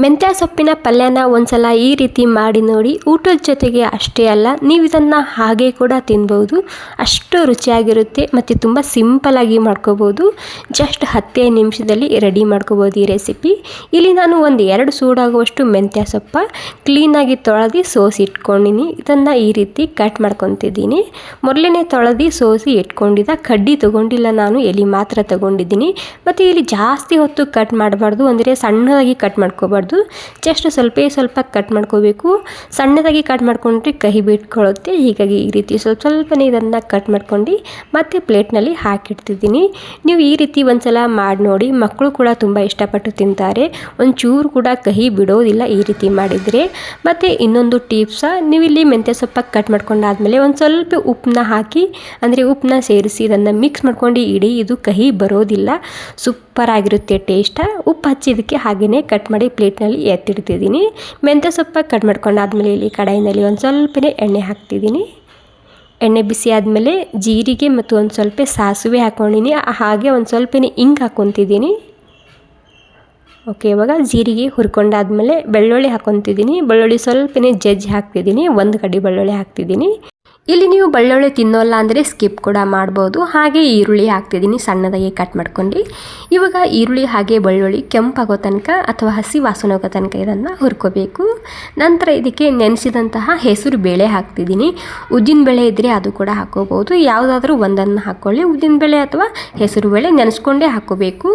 ಮೆಂತ್ಯ ಸೊಪ್ಪಿನ ಪಲ್ಯನ ಒಂದ್ಸಲ ಈ ರೀತಿ ಮಾಡಿ ನೋಡಿ. ಊಟದ ಜೊತೆಗೆ ಅಷ್ಟೇ ಅಲ್ಲ, ನೀವು ಇದನ್ನು ಹಾಗೆ ಕೂಡ ತಿನ್ಬೋದು. ಅಷ್ಟು ರುಚಿಯಾಗಿರುತ್ತೆ ಮತ್ತು ತುಂಬ ಸಿಂಪಲಾಗಿ ಮಾಡ್ಕೋಬೋದು. ಜಸ್ಟ್ 10 ನಿಮಿಷದಲ್ಲಿ ರೆಡಿ ಮಾಡ್ಕೋಬೋದು ಈ ರೆಸಿಪಿ. ಇಲ್ಲಿ ನಾನು ಒಂದು 2 ಸೂಡಾಗುವಷ್ಟು ಮೆಂತ್ಯ ಸೊಪ್ಪ ಕ್ಲೀನಾಗಿ ತೊಳೆದು ಸೋಸಿ ಇಟ್ಕೊಂಡಿನಿ. ಇದನ್ನು ಈ ರೀತಿ ಕಟ್ ಮಾಡ್ಕೊತಿದ್ದೀನಿ. ಮೊದಲನೇ ತೊಳೆದು ಸೋಸಿ ಇಟ್ಕೊಂಡಿದ್ದ ಕಡ್ಡಿ ತೊಗೊಂಡಿಲ್ಲ, ನಾನು ಎಲೆ ಮಾತ್ರ ತೊಗೊಂಡಿದ್ದೀನಿ. ಮತ್ತು ಇಲ್ಲಿ ಜಾಸ್ತಿ ಹೊತ್ತು ಕಟ್ ಮಾಡಬಾರ್ದು, ಅಂದರೆ ಸಣ್ಣದಾಗಿ ಕಟ್ ಮಾಡ್ಕೋಬಾರ್ದು. ಜಸ್ಟ್ ಸ್ವಲ್ಪ ಕಟ್ ಮಾಡ್ಕೋಬೇಕು. ಸಣ್ಣದಾಗಿ ಕಟ್ ಮಾಡ್ಕೊಂಡ್ರೆ ಕಹಿ ಬಿಟ್ಕೊಳ್ಳುತ್ತೆ. ಹೀಗಾಗಿ ಈ ರೀತಿ ಸ್ವಲ್ಪನೇ ಇದನ್ನು ಕಟ್ ಮಾಡ್ಕೊಂಡು ಮತ್ತೆ ಪ್ಲೇಟ್ನಲ್ಲಿ ಹಾಕಿಡ್ತಿದ್ದೀನಿ. ನೀವು ಈ ರೀತಿ ಒಂದ್ಸಲ ಮಾಡಿ ನೋಡಿ. ಮಕ್ಕಳು ಕೂಡ ತುಂಬ ಇಷ್ಟಪಟ್ಟು ತಿಂತಾರೆ. ಒಂಚೂರು ಕೂಡ ಕಹಿ ಬಿಡೋದಿಲ್ಲ ಈ ರೀತಿ ಮಾಡಿದರೆ. ಮತ್ತು ಇನ್ನೊಂದು ಟಿಪ್ಸ, ನೀವು ಇಲ್ಲಿ ಮೆಂತ್ಯ ಸೊಪ್ಪ ಕಟ್ ಮಾಡ್ಕೊಂಡಾದ್ಮೇಲೆ ಒಂದು ಸ್ವಲ್ಪ ಉಪ್ಪನ್ನ ಹಾಕಿ, ಅಂದರೆ ಉಪ್ಪನ್ನ ಸೇರಿಸಿ ಇದನ್ನು ಮಿಕ್ಸ್ ಮಾಡ್ಕೊಂಡು ಇಡಿ. ಇದು ಕಹಿ ಬರೋದಿಲ್ಲ, ಸೂಪರ್ ಆಗಿರುತ್ತೆ ಟೇಸ್ಟ್. ಉಪ್ಪು ಹಚ್ಚಿ ಇದಕ್ಕೆ ಹಾಗೆಯೇ ಕಟ್ ಮಾಡಿ ಪ್ಲೇಟ್ನಲ್ಲಿ ಎತ್ತಿಡ್ತಿದ್ದೀನಿ. ಮೆಂತ್ಯ ಸೊಪ್ಪ ಕಟ್ ಮಾಡ್ಕೊಂಡಾದ್ಮೇಲೆ ಇಲ್ಲಿ ಕಡಾಯಿನಲ್ಲಿ ಒಂದು ಸ್ವಲ್ಪನೇ ಎಣ್ಣೆ ಹಾಕ್ತಿದ್ದೀನಿ. ಎಣ್ಣೆ ಬಿಸಿ ಆದಮೇಲೆ ಜೀರಿಗೆ ಮತ್ತು ಒಂದು ಸ್ವಲ್ಪ ಸಾಸಿವೆ ಹಾಕ್ಕೊಂಡಿನಿ. ಹಾಗೆ ಒಂದು ಸ್ವಲ್ಪನೇ ಇಂಗು ಹಾಕ್ಕೊತಿದ್ದೀನಿ. ಓಕೆ, ಇವಾಗ ಜೀರಿಗೆ ಹುರ್ಕೊಂಡಾದ್ಮೇಲೆ ಬೆಳ್ಳುಳ್ಳಿ ಹಾಕ್ಕೊತಿದ್ದೀನಿ. ಬೆಳ್ಳುಳ್ಳಿ ಸ್ವಲ್ಪನೇ ಜಜ್ಜಿ ಹಾಕ್ತಿದ್ದೀನಿ. 1 ಕಡ್ಡಿ ಬೆಳ್ಳುಳ್ಳಿ ಹಾಕ್ತಿದ್ದೀನಿ. ಇಲ್ಲಿ ನೀವು ಬೆಳ್ಳುಳ್ಳಿ ತಿನ್ನೋಲ್ಲ ಅಂದರೆ ಸ್ಕಿಪ್ ಕೂಡ ಮಾಡ್ಬೋದು. ಹಾಗೆ ಈರುಳ್ಳಿ ಹಾಕ್ತಿದ್ದೀನಿ ಸಣ್ಣದಾಗಿ ಕಟ್ ಮಾಡ್ಕೊಂಡು. ಇವಾಗ ಈರುಳ್ಳಿ ಹಾಗೆ ಬೆಳ್ಳುಳ್ಳಿ ಕೆಂಪಾಗೋ ತನಕ ಅಥವಾ ಹಸಿ ವಾಸನೆ ಹೋಗೋ ತನಕ ಇದನ್ನು ಹುರ್ಕೋಬೇಕು. ನಂತರ ಇದಕ್ಕೆ ನೆನೆಸಿದಂತಹ ಹೆಸರು ಬೇಳೆ ಹಾಕ್ತಿದ್ದೀನಿ. ಉದ್ದಿನ ಬೇಳೆ ಇದ್ದರೆ ಅದು ಕೂಡ ಹಾಕ್ಕೋಬೋದು, ಯಾವುದಾದ್ರೂ ಒಂದನ್ನು ಹಾಕ್ಕೊಳ್ಳಿ. ಉದ್ದಿನ ಬೇಳೆ ಅಥವಾ ಹೆಸರು ಬೇಳೆ ನೆನೆಸ್ಕೊಂಡೇ ಹಾಕ್ಕೋಬೇಕು.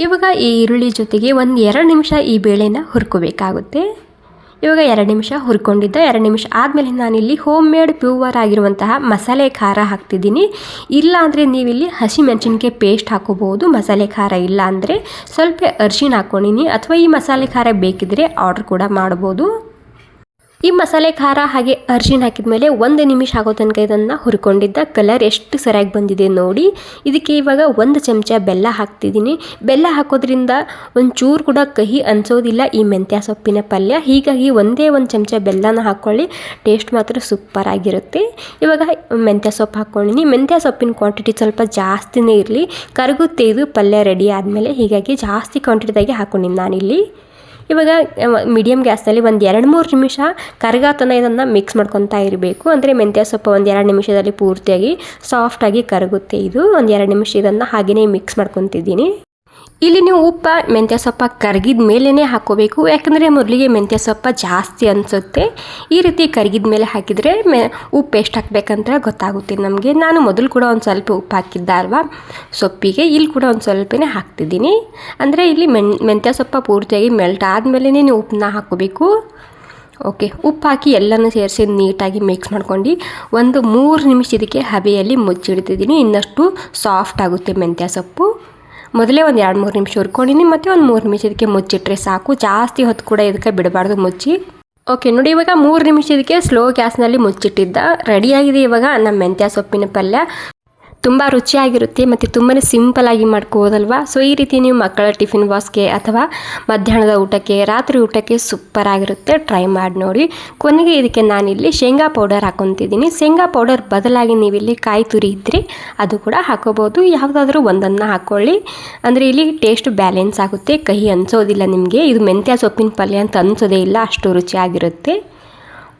ಇವಾಗ ಈ ಈರುಳ್ಳಿ ಜೊತೆಗೆ 1-2 ನಿಮಿಷ ಈ ಬೇಳೆನ ಹುರ್ಕೋಬೇಕಾಗುತ್ತೆ. ಇವಾಗ 2 ನಿಮಿಷ ಹುರ್ಕೊಂಡಿದ್ದ. 2 ನಿಮಿಷ ಆದಮೇಲೆ ನಾನಿಲ್ಲಿ ಹೋಮ್ ಮೇಡ್ ಪ್ಯೂವರ್ ಆಗಿರುವಂತಹ ಮಸಾಲೆ ಖಾರ ಹಾಕ್ತಿದ್ದೀನಿ. ಇಲ್ಲ ಅಂದರೆ ನೀವಿಲ್ಲಿ ಹಸಿಮೆಣಸಿನ್ಕಾಯಿ ಪೇಸ್ಟ್ ಹಾಕೋಬಹುದು. ಮಸಾಲೆ ಖಾರ ಇಲ್ಲ ಅಂದರೆ ಸ್ವಲ್ಪ ಅರಿಶಿನ ಹಾಕ್ಕೊಂಡಿನಿ, ಅಥವಾ ಈ ಮಸಾಲೆ ಖಾರ ಬೇಕಿದ್ದರೆ ಆರ್ಡ್ರ್ ಕೂಡ ಮಾಡ್ಬೋದು. ಈ ಮಸಾಲೆ ಖಾರ ಹಾಗೆ ಅರಿಶಿನ ಹಾಕಿದ ಮೇಲೆ 1 ನಿಮಿಷ ಆಗೋ ತನಕ ಇದನ್ನು ಹುರ್ಕೊಂಡಿದ್ದ. ಕಲರ್ ಎಷ್ಟು ಸರಿಯಾಗಿ ಬಂದಿದೆ ನೋಡಿ. ಇದಕ್ಕೆ ಇವಾಗ 1 ಚಮಚ ಬೆಲ್ಲ ಹಾಕ್ತಿದ್ದೀನಿ. ಬೆಲ್ಲ ಹಾಕೋದ್ರಿಂದ ಒಂಚೂರು ಕೂಡ ಕಹಿ ಅನಿಸೋದಿಲ್ಲ ಈ ಮೆಂತ್ಯ ಸೊಪ್ಪಿನ ಪಲ್ಯ. ಹೀಗಾಗಿ ಒಂದೇ 1 ಚಮಚ ಬೆಲ್ಲನ ಹಾಕ್ಕೊಳ್ಳಿ, ಟೇಸ್ಟ್ ಮಾತ್ರ ಸೂಪರ್ ಆಗಿರುತ್ತೆ. ಇವಾಗ ಮೆಂತ್ಯ ಸೊಪ್ಪು ಹಾಕ್ಕೊಂಡಿನಿ. ಮೆಂತ್ಯ ಸೊಪ್ಪಿನ ಕ್ವಾಂಟಿಟಿ ಸ್ವಲ್ಪ ಜಾಸ್ತಿನೇ ಇರಲಿ, ಕರಗುತ್ತೆ ಇದು ಪಲ್ಯ ರೆಡಿ ಆದಮೇಲೆ. ಹೀಗಾಗಿ ಜಾಸ್ತಿ ಕ್ವಾಂಟಿಟಿದಾಗೆ ಹಾಕ್ಕೊಂಡಿನಿ ನಾನಿಲ್ಲಿ. ಇವಾಗ ಮೀಡಿಯಮ್ ಗ್ಯಾಸ್ನಲ್ಲಿ 1-2-3 ನಿಮಿಷ ಕರಗಾತನ ಇದನ್ನು ಮಿಕ್ಸ್ ಮಾಡ್ಕೊತಾ ಇರಬೇಕು. ಅಂದರೆ ಮೆಂತ್ಯ ಸೊಪ್ಪು 1-2 ನಿಮಿಷದಲ್ಲಿ ಪೂರ್ತಿಯಾಗಿ ಸಾಫ್ಟಾಗಿ ಕರಗುತ್ತೆ ಇದು. 1-2 ನಿಮಿಷ ಇದನ್ನು ಹಾಗೆಯೇ ಮಿಕ್ಸ್ ಮಾಡ್ಕೊತಿದ್ದೀನಿ. ಇಲ್ಲಿ ನೀವು ಉಪ್ಪು ಮೆಂತ್ಯ ಸೊಪ್ಪ ಕರಗಿದ ಮೇಲೇ ಹಾಕ್ಕೋಬೇಕು, ಯಾಕಂದರೆ ಮೊದಲಿಗೆ ಮೆಂತ್ಯ ಸೊಪ್ಪ ಜಾಸ್ತಿ ಅನಿಸುತ್ತೆ. ಈ ರೀತಿ ಕರಗಿದ ಮೇಲೆ ಹಾಕಿದರೆ ಉಪ್ಪು ಎಷ್ಟು ಹಾಕಬೇಕಂತ ಗೊತ್ತಾಗುತ್ತೆ ನಮಗೆ. ನಾನು ಮೊದಲು ಕೂಡ ಒಂದು ಸ್ವಲ್ಪ ಉಪ್ಪು ಹಾಕಿದ್ದೆ ಅಲ್ವಾ ಸೊಪ್ಪಿಗೆ, ಇಲ್ಲಿ ಕೂಡ ಒಂದು ಸ್ವಲ್ಪನೇ ಹಾಕ್ತಿದ್ದೀನಿ. ಅಂದರೆ ಇಲ್ಲಿ ಮೆಂತ್ಯ ಸೊಪ್ಪ ಪೂರ್ತಿಯಾಗಿ ಮೆಲ್ಟ್ ಆದಮೇಲೆ ನೀವು ಉಪ್ಪನ್ನ ಹಾಕ್ಕೋಬೇಕು. ಓಕೆ, ಉಪ್ಪು ಹಾಕಿ ಎಲ್ಲನೂ ಸೇರಿಸಿ ನೀಟಾಗಿ ಮಿಕ್ಸ್ ಮಾಡ್ಕೊಂಡು 3 ನಿಮಿಷ ಇದಕ್ಕೆ ಹಬೆಯಲ್ಲಿ ಮುಚ್ಚಿಡ್ತಿದ್ದೀನಿ. ಇನ್ನಷ್ಟು ಸಾಫ್ಟ್ ಆಗುತ್ತೆ ಮೆಂತ್ಯ ಸೊಪ್ಪು. ಮೊದಲೇ 2-3 ನಿಮಿಷ ಹುರ್ಕೊಂಡಿನಿ, ಮತ್ತು 3 ನಿಮಿಷ ಇದಕ್ಕೆ ಮುಚ್ಚಿಟ್ರೆ ಸಾಕು. ಜಾಸ್ತಿ ಹೊತ್ತು ಕೂಡ ಇದಕ್ಕೆ ಬಿಡಬಾರ್ದು ಮುಚ್ಚಿ. ಓಕೆ ನೋಡಿ, ಇವಾಗ 3 ನಿಮಿಷ ಇದಕ್ಕೆ ಸ್ಲೋ ಗ್ಯಾಸ್ನಲ್ಲಿ ಮುಚ್ಚಿಟ್ಟಿದ್ದ. ರೆಡಿಯಾಗಿದೆ ಇವಾಗ ನಮ್ಮ ಮೆಂತ್ಯ ಸೊಪ್ಪಿನ ಪಲ್ಯ. ತುಂಬ ರುಚಿಯಾಗಿರುತ್ತೆ ಮತ್ತು ತುಂಬಾ ಸಿಂಪಲಾಗಿ ಮಾಡ್ಕೋಬೋದಲ್ವಾ. ಸೊ ಈ ರೀತಿ ನೀವು ಮಕ್ಕಳ ಟಿಫಿನ್ ಬಾಕ್ಸ್ಗೆ ಅಥವಾ ಮಧ್ಯಾಹ್ನದ ಊಟಕ್ಕೆ, ರಾತ್ರಿ ಊಟಕ್ಕೆ ಸೂಪರ್ ಆಗಿರುತ್ತೆ. ಟ್ರೈ ಮಾಡಿ ನೋಡಿ. ಕೊನೆಗೆ ಇದಕ್ಕೆ ನಾನಿಲ್ಲಿ ಶೇಂಗಾ ಪೌಡರ್ ಹಾಕ್ಕೊತಿದ್ದೀನಿ. ಶೇಂಗಾ ಪೌಡರ್ ಬದಲಾಗಿ ನೀವಿಲ್ಲಿ ಕಾಯಿ ತುರಿ ಇದ್ದರೆ ಅದು ಕೂಡ ಹಾಕೋಬೋದು. ಯಾವುದಾದ್ರೂ ಒಂದನ್ನು ಹಾಕ್ಕೊಳ್ಳಿ, ಅಂದರೆ ಇಲ್ಲಿ ಟೇಸ್ಟ್ ಬ್ಯಾಲೆನ್ಸ್ ಆಗುತ್ತೆ, ಕಹಿ ಅನಿಸೋದಿಲ್ಲ ನಿಮಗೆ. ಇದು ಮೆಂತ್ಯ ಸೊಪ್ಪಿನ ಪಲ್ಯ ಅಂತ ಅನಿಸೋದೇ ಇಲ್ಲ, ಅಷ್ಟು ರುಚಿಯಾಗಿರುತ್ತೆ.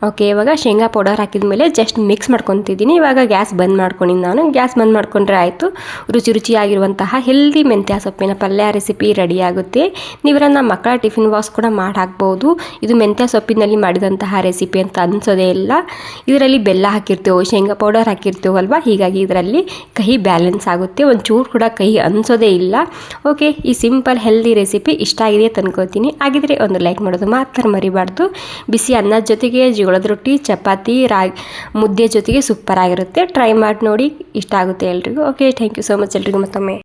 ಓಕೆ, ಇವಾಗ ಶೇಂಗಾ ಪೌಡರ್ ಹಾಕಿದ ಮೇಲೆ ಜಸ್ಟ್ ಮಿಕ್ಸ್ ಮಾಡ್ಕೊತಿದ್ದೀನಿ. ಇವಾಗ ಗ್ಯಾಸ್ ಬಂದ್ ಮಾಡ್ಕೊಂಡಿನಿ ನಾನು. ಗ್ಯಾಸ್ ಬಂದ್ ಮಾಡ್ಕೊಂಡ್ರೆ ಆಯಿತು. ರುಚಿಯಾಗಿರುವಂತಹ ಹೆಲ್ದಿ ಮೆಂತ್ಯ ಸೊಪ್ಪಿನ ಪಲ್ಯ ರೆಸಿಪಿ ರೆಡಿ ಆಗುತ್ತೆ. ನೀವರನ್ನ ಮಕ್ಕಳ ಟಿಫಿನ್ ಬಾಕ್ಸ್ ಕೂಡ ಮಾಡಿ ಹಾಕ್ಬೋದು. ಇದು ಮೆಂತ್ಯ ಸೊಪ್ಪಿನಲ್ಲಿ ಮಾಡಿದಂತಹ ರೆಸಿಪಿ ಅಂತ ಅನಿಸೋದೇ ಇಲ್ಲ. ಇದರಲ್ಲಿ ಬೆಲ್ಲ ಹಾಕಿರ್ತೀವೋ, ಶೇಂಗಾ ಪೌಡರ್ ಹಾಕಿರ್ತೀವಲ್ವ, ಹೀಗಾಗಿ ಇದರಲ್ಲಿ ಕಹಿ ಬ್ಯಾಲೆನ್ಸ್ ಆಗುತ್ತೆ. ಒಂಚೂರು ಕೂಡ ಕಹಿ ಅನಿಸೋದೇ ಇಲ್ಲ. ಓಕೆ, ಈ ಸಿಂಪಲ್ ಹೆಲ್ದಿ ರೆಸಿಪಿ ಇಷ್ಟ ಆಗಿದೆ ತಂದ್ಕೊತೀನಿ. ಆಗಿದ್ರೆ ಒಂದು ಲೈಕ್ ಮಾಡೋದು ಮಾತ್ರ ಮರಿಬಾರ್ದು. ಬಿಸಿ ಅನ್ನದ ಜೊತೆಗೆ, ಜೋಳದ ರೊಟ್ಟಿ, ಚಪಾತಿ, ಮುದ್ದೆ ಜೊತೆಗೆ ಸೂಪರ್ ಆಗಿರುತ್ತೆ. ಟ್ರೈ ಮಾಡಿ ನೋಡಿ, ಇಷ್ಟ ಆಗುತ್ತೆ ಎಲ್ರಿಗೂ. Okay, thank you so much ಎಲ್ರಿಗೂ ಮತ್ತೊಮ್ಮೆ.